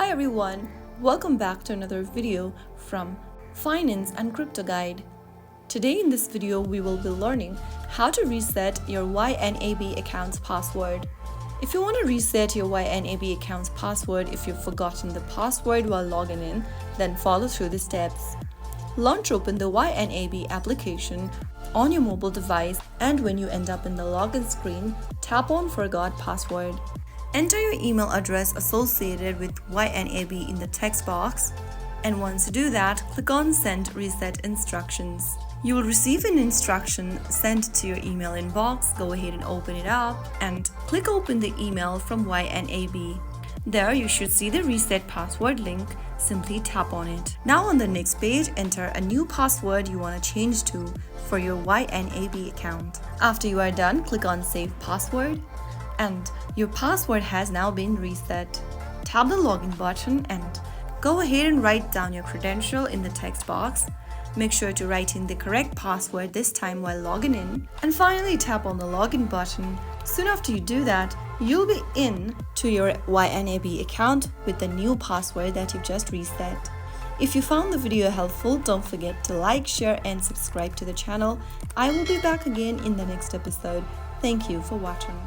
Hi everyone, welcome back to another video from Finance and Crypto Guide. Today in this video we will be learning how to reset your YNAB account's password. If you want to reset your YNAB account's password if you've forgotten the password while logging in, then follow through the steps. Launch open the YNAB application on your mobile device, and when you end up in the login screen, tap on Forgot Password. Enter your email address associated with YNAB in the text box, and once you do that, click on Send Reset Instructions. You will receive an instruction sent to your email inbox. Go ahead and open it up and click Open the email from YNAB. There you should see the reset password link. Simply tap on it. Now on the next page, enter a new password you want to change to for your YNAB account. After you are done, click on Save Password, and your password has now been reset. Tap the login button and go ahead and write down your credential in the text box. Make sure to write in the correct password this time while logging in, and finally tap on the login button. Soon after you do that, you'll be in to your YNAB account with the new password that you've just reset. If you found the video helpful, don't forget to like, share and subscribe to the channel. I will be back again in the next episode. Thank you for watching.